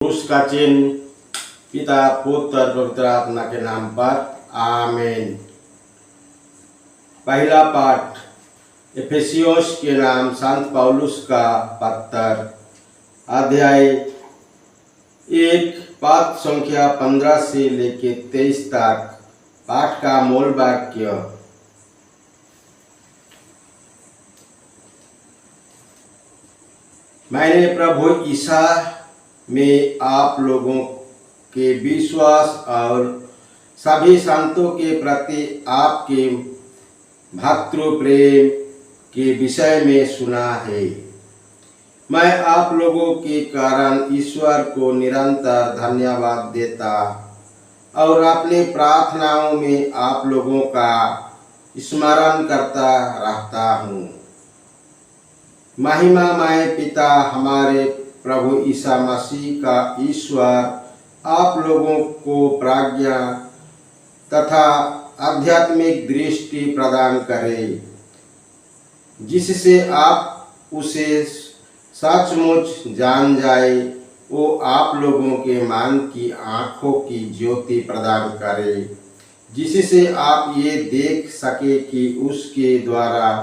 क्रूस का चिन्ह पिता पुत्र पवित्र आत्मा के नाम पर आमीन। पहला पाठ एफेसियोस के नाम संत पौलुस का पत्र, अध्याय 1 पद संख्या 15 से लेके 23 तक। पाठ का मूल वाक्य, मैंने प्रभु ईसा में आप लोगों के विश्वास और सभी संतों के प्रति आपके भक्तृ प्रेम के विषय में सुना है। मैं आप लोगों के कारण ईश्वर को निरंतर धन्यवाद देता और अपनी प्रार्थनाओं में आप लोगों का स्मरण करता रहता हूँ। महिमामय पिता हमारे प्रभु ईसा मसीह का ईश्वर आप लोगों को प्रज्ञा तथा आध्यात्मिक दृष्टि प्रदान करे, जिससे आप उसे सचमुच जान जाए। वो आप लोगों के मन की आँखों की ज्योति प्रदान करे, जिससे आप ये देख सके कि उसके द्वारा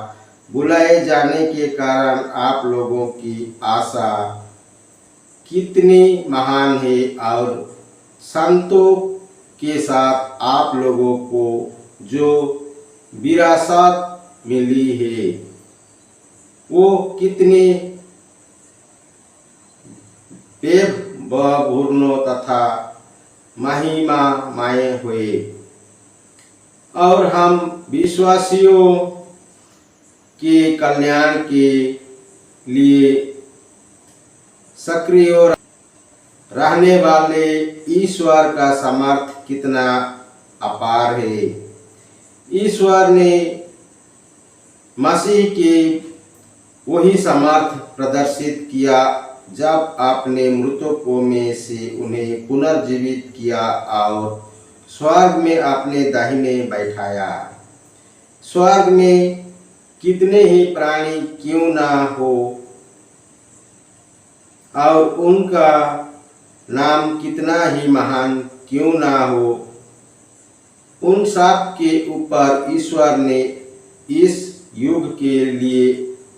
बुलाए जाने के कारण आप लोगों की आशा कितनी महान है और संतों के साथ आप लोगों को जो विरासत मिली है वो कितनी बेभूर्ण तथा महिमामय हुए। और हम विश्वासियों के कल्याण के लिए सक्रिय रहने वाले ईश्वर का समर्थ कितना अपार है। ईश्वर ने मसीह के वही समर्थ प्रदर्शित किया जब आपने मृतकों में से उन्हें पुनर्जीवित किया और स्वर्ग में अपने दाहिने बैठाया। स्वर्ग में कितने ही प्राणी क्यों ना हो और उनका नाम कितना ही महान क्यों ना हो, उन सब के ऊपर ईश्वर ने इस युग के लिए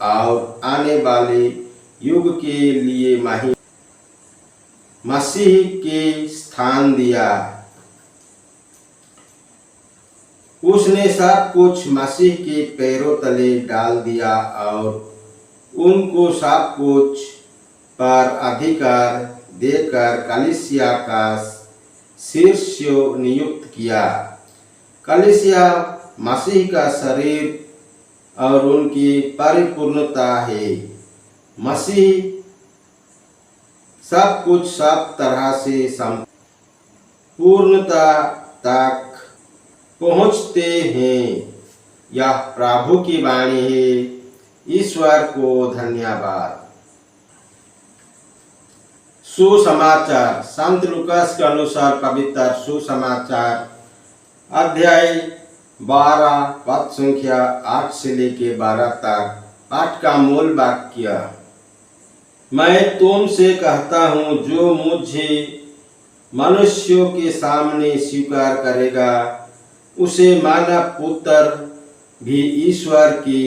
और आने वाले युग के लिए मसीह के स्थान दिया। उसने सब कुछ मसीह के पैरों तले डाल दिया और उनको सब कुछ पर अधिकार देकर कलीसिया का शीर्ष नियुक्त किया। कलीसिया मसीह का शरीर और उनकी परिपूर्णता है। मसीह सब कुछ सब तरह से पूर्णता तक पहुँचते हैं। यह प्रभु की वाणी है। ईश्वर को धन्यवाद। सुसमाचार संत लूकास के अनुसार पवित्र सुसमाचार, अध्याय 12 पद संख्या 8 से लेके 12 तक। पाठ का मूल वाक्य, मैं तुमसे कहता हूँ, जो मुझे मनुष्यों के सामने स्वीकार करेगा उसे मानव पुत्र भी ईश्वर के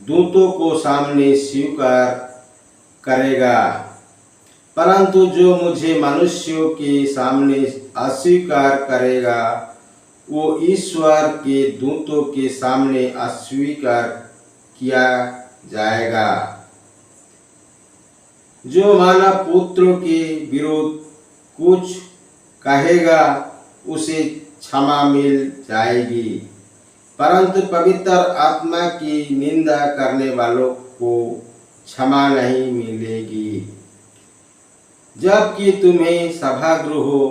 दूतों को सामने स्वीकार करेगा। परंतु जो मुझे मनुष्यों के सामने अस्वीकार करेगा वो ईश्वर के दूतों के सामने अस्वीकार किया जाएगा। जो मानव पुत्र के विरुद्ध कुछ कहेगा उसे क्षमा मिल जाएगी, परंतु पवित्र आत्मा की निंदा करने वालों को क्षमा नहीं मिलेगी। जबकि तुम्हें सभागृहों,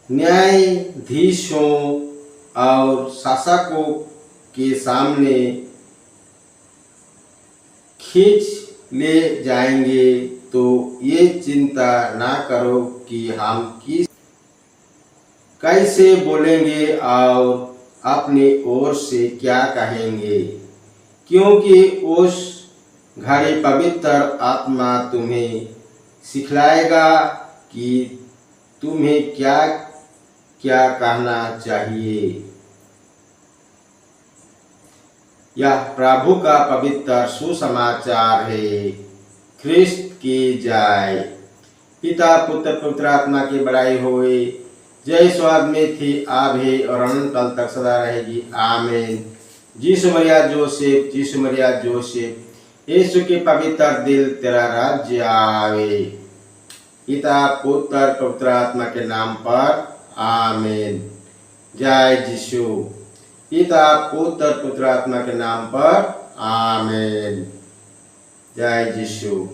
न्यायाधीशों और शासकों के सामने खींच ले जाएंगे तो ये चिंता ना करो कि हम कैसे बोलेंगे और अपनी ओर से क्या कहेंगे, क्योंकि उस घड़ी पवित्र आत्मा तुम्हें सिखलाएगा कि तुम्हें क्या क्या कहना चाहिए। यह प्रभु का पवित्र सुसमाचार है। ख्रिस्त की जय। पिता पुत्र पवित्र आत्मा की बड़ाई होए। जय स्वर्ग में थी, अब है और अनंत काल तक सदा रहेगी। आमीन। यीशु मरिया जोसेफ, यीशु मरिया जोसेफ, यीशु के पवित्र दिल तेरा राज्य आवे। पिता पुत्र पवित्र आत्मा के नाम पर आमीन। जय यीशु। पिता पुत्र पवित्र आत्मा के नाम पर आमीन। जय यीशु।